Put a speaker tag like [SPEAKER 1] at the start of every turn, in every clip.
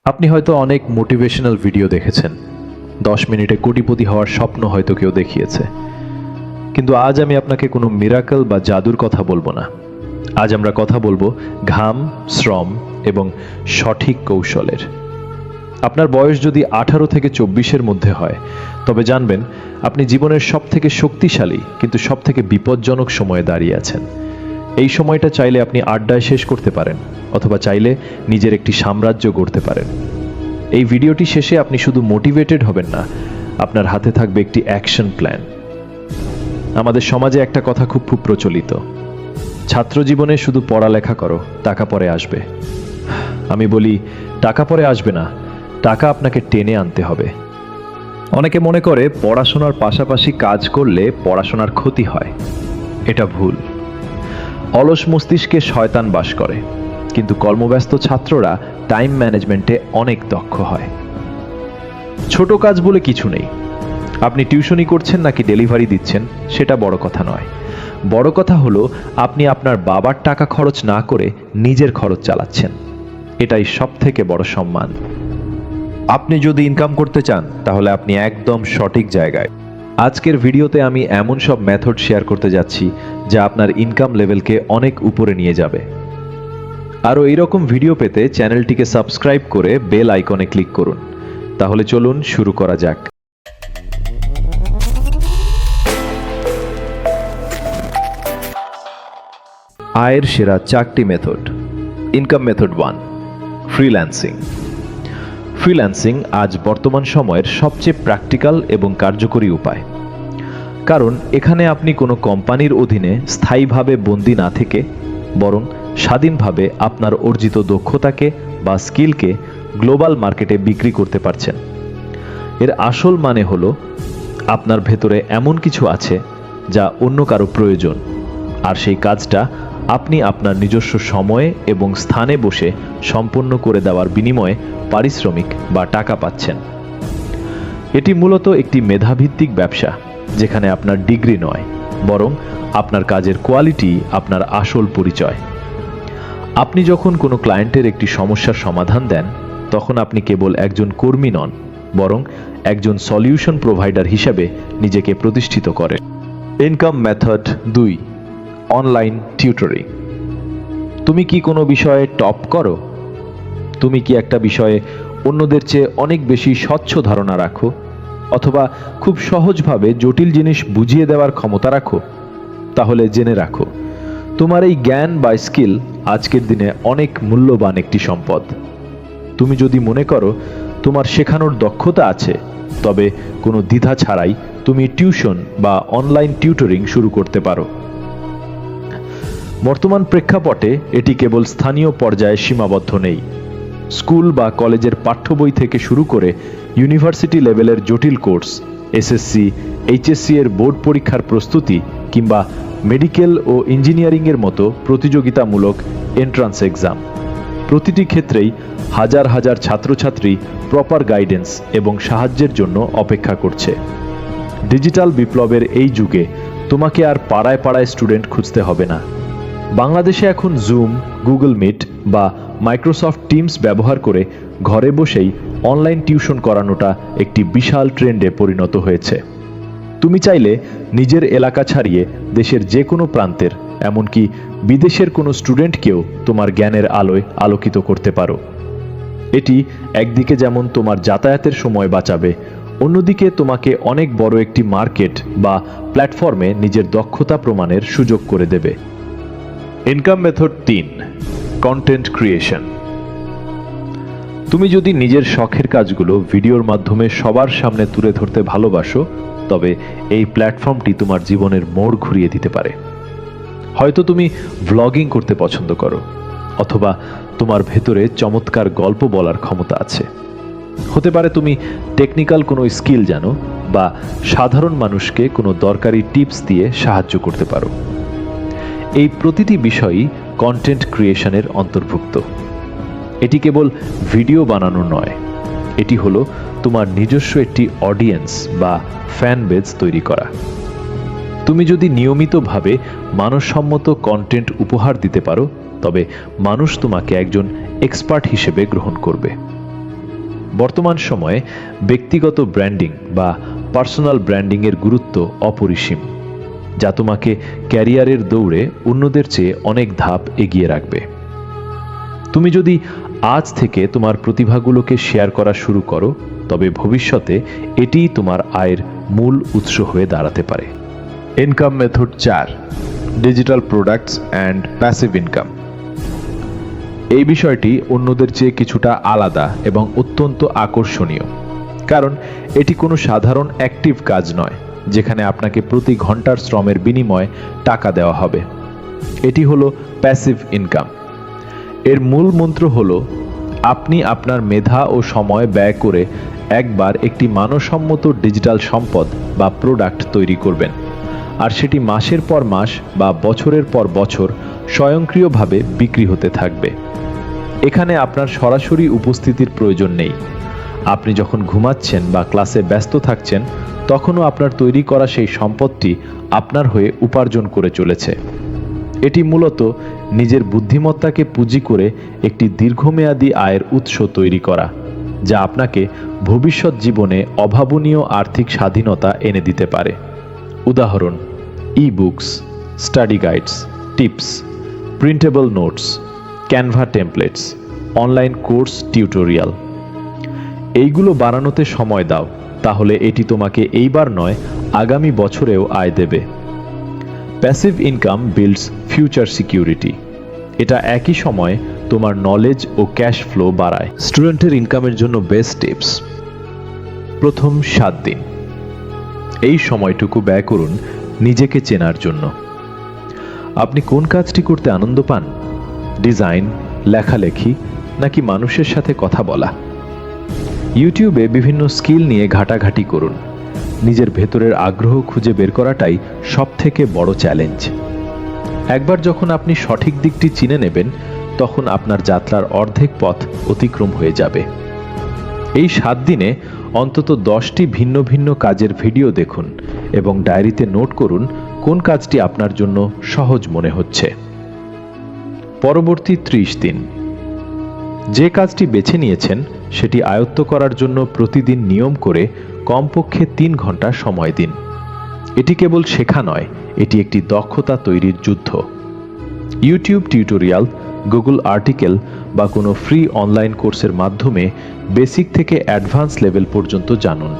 [SPEAKER 1] আপনি হয়তো অনেক মোটিভেশনাল ভিডিও দেখেছেন। 10 মিনিটে কোটিপতি হওয়ার স্বপ্ন হয়তো কেউ দেখিয়েছে। কিন্তু আজ আমি আপনাকে কোনো মিরাকল বা জাদুর কথা বলবো না। আজ আমরা কথা বলবো ঘাম, শ্রম এবং সঠিক কৌশলের। আপনার বয়স যদি 18 থেকে 24-এর মধ্যে হয়, তবে জানবেন আপনি জীবনের সবথেকে শক্তিশালী কিন্তু সবথেকে বিপজ্জনক সময়ে দাঁড়িয়ে আছেন। এই সময়টা চাইলে আপনি আড্ডায় শেষ করতে পারেন, অথবা চাইলে নিজের একটি সাম্রাজ্য গড়তে পারেন। এই ভিডিওটি শেষে আপনি শুধু মোটিভেটেড হবেন না, আপনার হাতে থাকবে একটি অ্যাকশন প্ল্যান। আমাদের সমাজে একটা কথা খুব প্রচলিত, ছাত্র জীবনে শুধু পড়ালেখা করো, টাকা পরে আসবে। আমি বলি, টাকা পরে আসবে না, টাকা আপনাকে টেনে আনতে হবে। অনেকে মনে করে পড়াশোনার পাশাপাশি কাজ করলে পড়াশোনার ক্ষতি হয়। এটা ভুল। অলস মস্তিষ্কে শয়তান বাস করে, কিন্তু কর্মব্যস্ত ছাত্ররা টাইম ম্যানেজমেন্টে অনেক দক্ষ হয়। ছোট কাজ বলে কিছু নেই। আপনি টিউশনি করছেন নাকি ডেলিভারি দিচ্ছেন সেটা বড় কথা নয়। বড় কথা হলো আপনি আপনার বাবার টাকা খরচ না করে নিজের খরচ চালাচ্ছেন। এটাই সবথেকে বড় সম্মান। আপনি যদি ইনকাম করতে চান, তাহলে আপনি একদম সঠিক জায়গায়। আজকের ভিডিওতে আমি এমন সব মেথড শেয়ার করতে যাচ্ছি যা আপনার ইনকাম লেভেলকে অনেক উপরে নিয়ে যাবে। আরও এইরকম ভিডিও পেতে চ্যানেলটিকে সাবস্ক্রাইব করে বেল আইকনে ক্লিক করুন। তাহলে চলুন শুরু করা যাক। আয়ের সেরা 4টি method. Income method 1, freelancing. Freelancing আজ বর্তমান সময়ের সবচেয়ে প্র্যাকটিক্যাল এবং কার্যকরী উপায়। কারণ এখানে আপনি কোনো কোম্পানির অধীনে স্থায়ীভাবে বন্দী না থেকে বরং স্বাধীনভাবে আপনার অর্জিত দক্ষতাকে বা স্কিলকে গ্লোবাল মার্কেটে বিক্রি করতে পারছেন। এর আসল মানে হলো আপনার ভেতরে এমন কিছু আছে যা অন্য কারো প্রয়োজন, আর সেই কাজটা আপনি আপনার নিজস্ব সময়ে এবং স্থানে বসে সম্পন্ন করে দেওয়ার বিনিময়ে পারিশ্রমিক বা টাকা পাচ্ছেন। এটি মূলত একটি মেধাভিত্তিক ব্যবসা, যেখানে আপনার ডিগ্রি নয়, বরং আপনার কাজের কোয়ালিটি আপনার আসল পরিচয়। আপনি যখন কোনো ক্লায়েন্টের একটি সমস্যার সমাধান দেন, তখন আপনি কেবল একজন কর্মী নন, বরং একজন সলিউশন প্রোভাইডার হিসেবে নিজেকে প্রতিষ্ঠিত করেন। Income method 2, online tutoring. তুমি কি কোনো বিষয়ে টপ করো? তুমি কি একটা বিষয়ে অন্যদের চেয়ে অনেক বেশি স্বচ্ছ ধারণা রাখো, অথবা খুব সহজভাবে জটিল জিনিস বুঝিয়ে দেওয়ার ক্ষমতা রাখো? তাহলে জেনে রাখো, তোমার এই জ্ঞান বা স্কিল আজকের দিনে অনেক মূল্যবান একটি সম্পদ। তুমি যদি মনে করো তোমার শেখানোর দক্ষতা আছে, তবে কোনো দ্বিধা ছাড়াই তুমি টিউশন বা অনলাইন টিউটরিং শুরু করতে পারো। বর্তমান প্রেক্ষাপটে এটি কেবল স্থানীয় পর্যায়ে সীমাবদ্ধ নেই। স্কুল বা কলেজের পাঠ্য বই থেকে শুরু করে ইউনিভার্সিটি লেভেলের জটিল কোর্স, এসএসসি, এইচএসসি এর বোর্ড পরীক্ষার প্রস্তুতি কিংবা মেডিকেল ও ইঞ্জিনিয়ারিংয়ের মতো প্রতিযোগিতামূলক এন্ট্রান্স এক্সাম, প্রতিটি ক্ষেত্রেই হাজার হাজার ছাত্রছাত্রী প্রপার গাইডেন্স এবং সাহায্যের জন্য অপেক্ষা করছে। ডিজিটাল বিপ্লবের এই যুগে তোমাকে আর পাড়ায় পাড়ায় স্টুডেন্ট খুঁজতে হবে না। বাংলাদেশে এখন জুম, গুগল মিট বা মাইক্রোসফট টিমস ব্যবহার করে ঘরে বসেই অনলাইন টিউশন করানোটা একটি বিশাল ট্রেন্ডে পরিণত হয়েছে। তুমি চাইলে নিজের এলাকা ছাড়িয়ে দেশের যে কোনো প্রান্তের, এমনকি বিদেশের কোনো স্টুডেন্টকেও তোমার জ্ঞানের আলোয় আলোকিত করতে পারো। এটি একদিকে যেমন তোমার যাতায়াতের সময় বাঁচাবে, অন্যদিকে তোমাকে অনেক বড় একটি মার্কেট বা প্ল্যাটফর্মে নিজের দক্ষতা প্রমাণের সুযোগ করে দেবে। Income method 3, content creation. তুমি যদি নিজের শখের কাজগুলো ভিডিওর মাধ্যমে সবার সামনে তুলে ধরতে ভালোবাসো, তবে এই প্ল্যাটফর্মটি তোমার জীবনের মোড় ঘুরিয়ে দিতে পারে। হয়তো তুমি ভ্লগিং করতে পছন্দ করো, অথবা তোমার ভেতরে চমৎকার গল্প বলার ক্ষমতা আছে। হতে পারে তুমি টেকনিক্যাল কোনো স্কিল জানো, বা সাধারণ মানুষকে কোনো দরকারি টিপস দিয়ে সাহায্য করতে পারো। এই প্রতিটি বিষয়ই কন্টেন্ট ক্রিয়েশনের অন্তর্ভুক্ত। এটি কেবল ভিডিও বানানো নয়, এটি হলো তোমার নিজস্ব একটি অডিয়েন্স বা ফ্যান বেজ তৈরি করা। তুমি যদি নিয়মিতভাবে মানসম্মত কন্টেন্ট উপহার দিতে পারো, তবে মানুষ তোমাকে একজন এক্সপার্ট হিসেবে গ্রহণ করবে। বর্তমান সময়ে ব্যক্তিগত ব্র্যান্ডিং বা পার্সোনাল ব্র্যান্ডিংয়ের গুরুত্ব অপরিসীম, যা তোমাকে ক্যারিয়ারের দৌড়ে অন্যদের চেয়ে অনেক ধাপ এগিয়ে রাখবে। তুমি যদি আজ থেকে তোমার প্রতিভাগুলোকে শেয়ার করা শুরু করো, তবে ভবিষ্যতে এটিই তোমার আয়ের মূল উৎস হয়ে দাঁড়াতে পারে।
[SPEAKER 2] Income method 4, digital products and passive income.
[SPEAKER 1] এই বিষয়টি অন্যদের চেয়ে কিছুটা আলাদা এবং অত্যন্ত আকর্ষণীয়, কারণ এটি কোনো সাধারণ অ্যাক্টিভ কাজ নয় যেখানে আপনাকে প্রতি ঘন্টার শ্রমের বিনিময়ে টাকা দেওয়া হবে। এটি হলো প্যাসিভ ইনকাম। এর মূল মন্ত্র হলো আপনি আপনার মেধা ও সময় ব্যয় করে একবার একটি মানসম্মত ডিজিটাল সম্পদ বা প্রোডাক্ট তৈরি করবেন, আর সেটি মাসের পর মাস বা বছরের পর বছর স্বয়ংক্রিয়ভাবে বিক্রি হতে থাকবে। এখানে আপনার সরাসরি উপস্থিতির প্রয়োজন নেই। আপনি যখন ঘুমাচ্ছেন বা ক্লাসে ব্যস্ত থাকছেন, তখনও আপনার তৈরি করা সেই সম্পদটি আপনার হয়ে উপার্জন করে চলেছে। এটি মূলত নিজের বুদ্ধিমত্তাকে পুঁজি করে একটি দীর্ঘমেয়াদী আয়ের উৎস তৈরি করা, যা আপনাকে ভবিষ্যৎ জীবনে অভাবনীয় আর্থিক স্বাধীনতা এনে দিতে পারে। উদাহরণ: ebooks, study guides, tips, printable notes, Canva templates, online course, tutorial. এইগুলো বানানোতে সময় দাও, তাহলে এটি তোমাকে এইবার নয়, আগামী বছরেও আয় দেবে। Passive income builds future security. এটা একই সময়ে তোমার নলেজ ও ক্যাশ ফ্লো বাড়ায়। স্টুডেন্টের ইনকামের জন্য বেস্ট টিপস। প্রথম 7 দিন এই সময়টুকু ব্যয় করুন নিজেকে চেনার জন্য। আপনি কোন কাজটি করতে আনন্দ পান? ডিজাইন, লেখালেখি, নাকি মানুষের সাথে কথা বলা? ইউটিউবে বিভিন্ন স্কিল নিয়ে ঘাটাঘাটি করুন। নিজের ভেতরের আগ্রহ খুঁজে বের করাটাই সবথেকে বড় চ্যালেঞ্জ। একবার যখন আপনি সঠিক দিকটি চিনে নেবেন, তখন আপনার যাত্রার অর্ধেক পথ অতিক্রম হয়ে যাবে। এই 7 দিনে অন্তত 10টি ভিন্ন ভিন্ন কাজের ভিডিও দেখুন এবং ডায়েরিতে নোট করুন কোন কাজটি আপনার জন্য সহজ মনে হচ্ছে। পরবর্তী 30 দিন যে কাজটি বেছে নিয়েছেন সেটি আয়ত্ত করার জন্য প্রতিদিন নিয়ম করে কমপক্ষে 3 ঘন্টা সময় দিন। এটি কেবল শেখা নয়, এটি একটি দক্ষতা তৈরির যুদ্ধ। ইউটিউব টিউটোরিয়াল, গুগল আর্টিকেল বা কোনো ফ্রি অনলাইন কোর্সের মাধ্যমে বেসিক থেকে অ্যাডভান্স লেভেল পর্যন্ত জানুন।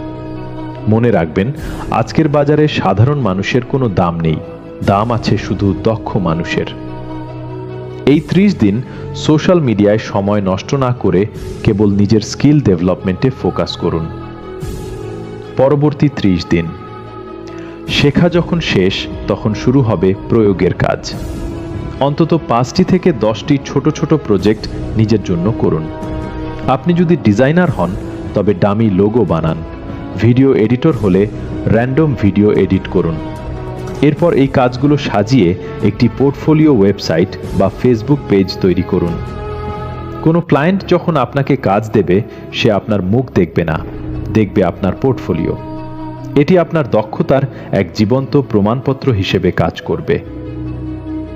[SPEAKER 1] মনে রাখবেন, আজকের বাজারে সাধারণ মানুষের কোনো দাম নেই, দাম আছে শুধু দক্ষ মানুষের। এই 30 দিন সোশ্যাল মিডিয়ায় সময় নষ্ট না করে কেবল নিজের স্কিল ডেভেলপমেন্টে ফোকাস করুন। পরবর্তী 30 দিন শেখা যখন শেষ, তখন শুরু হবে প্রয়োগের কাজ। অন্তত 5টি থেকে 10টি ছোট ছোট প্রজেক্ট নিজের জন্য করুন। আপনি যদি ডিজাইনার হন, তবে ডামি লোগো বানান। ভিডিও এডিটর হলে র্যান্ডম ভিডিও এডিট করুন। এরপর এই কাজগুলো সাজিয়ে একটি পোর্টফোলিও ওয়েবসাইট বা ফেসবুক পেজ তৈরি করুন। কোনো ক্লায়েন্ট যখন আপনাকে কাজ দেবে, সে আপনার মুখ দেখবে না, দেখবে আপনার পোর্টফোলিও। এটি আপনার দক্ষতার এক জীবন্ত প্রমাণপত্র হিসেবে কাজ করবে।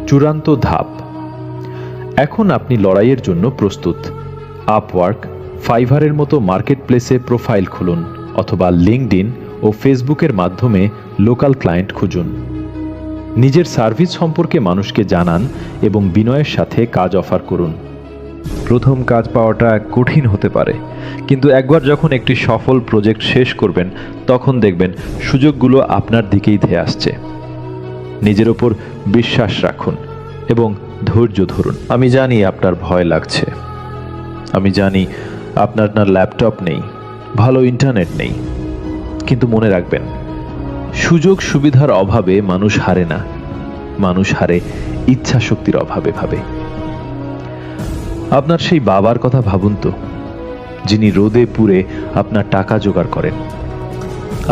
[SPEAKER 1] চূড়ান্ত ধাপ। এখন আপনি লড়াইয়ের জন্য প্রস্তুত। আপওয়ার্ক, ফাইভারের মতো মার্কেট প্লেসে প্রোফাইল খুলুন, অথবা লিঙ্কডইন ও ফেসবুকের মাধ্যমে লোকাল ক্লায়েন্ট খুঁজুন। নিজের সার্ভিস সম্পর্কে মানুষকে জানান এবং বিনয়ের সাথে কাজ অফার করুন। প্রথম কাজ পাওয়াটা কঠিন হতে পারে, কিন্তু একবার যখন একটি সফল প্রজেক্ট শেষ করবেন, তখন দেখবেন সুযোগগুলো আপনার দিকেই ধেয়ে আসছে। নিজের ওপর বিশ্বাস রাখুন এবং ধৈর্য ধরুন। আমি জানি আপনার ভয় লাগছে, আমি জানি আপনার না ল্যাপটপ নেই, ভালো ইন্টারনেট নেই, কিন্তু মনে রাখবেন, সুযোগ সুবিধার অভাবে মানুষ হারে না, মানুষ হারে ইচ্ছা শক্তির অভাবে ভাবে। আপনার সেই বাবার কথা ভাবুন তো, যিনি রোদে পুড়ে আপনার টাকা জোগাড় করেন।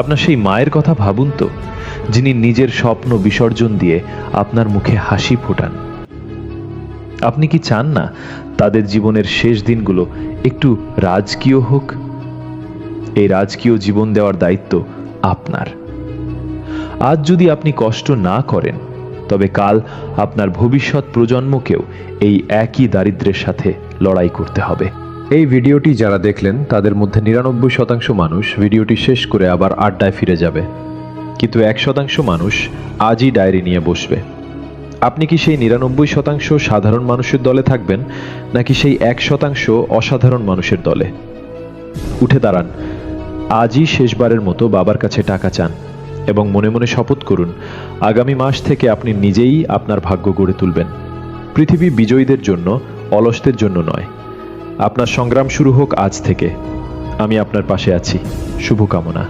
[SPEAKER 1] আপনার সেই মায়ের কথা ভাবুন তো, যিনি নিজের স্বপ্ন বিসর্জন দিয়ে আপনার মুখে হাসি ফোটান। আপনি কি চান না তাদের জীবনের শেষ দিনগুলো একটু রাজকীয় হোক? এই রাজকীয় জীবন দেওয়ার দায়িত্ব আপনার। আজ যদি আপনি কষ্ট না করেন, তবে কাল আপনার ভবিষ্যৎ প্রজন্মকেও এই একই দারিদ্র্যের সাথে লড়াই করতে হবে। এই ভিডিওটি যারা দেখলেন তাদের মধ্যে 99% মানুষ ভিডিওটি শেষ করে আবার আড্ডায় ফিরে যাবে, কিন্তু 1% মানুষ আজই ডায়েরি নিয়ে বসবে। আপনি কি সেই 99% সাধারণ মানুষের দলে থাকবেন, নাকি সেই 1% অসাধারণ মানুষের দলে? উঠে দাঁড়ান, আজই শেষবারের মতো বাবার কাছে টাকা চান এবং মনে মনে শপথ করুন আগামী মাস থেকে আপনি নিজেই আপনার ভাগ্য গড়ে তুলবেন। পৃথিবী বিজয়ীদের জন্য, অলসদের জন্য নয়। আপনার সংগ্রাম শুরু হোক আজ থেকে। আমি আপনার পাশে আছি। শুভকামনা।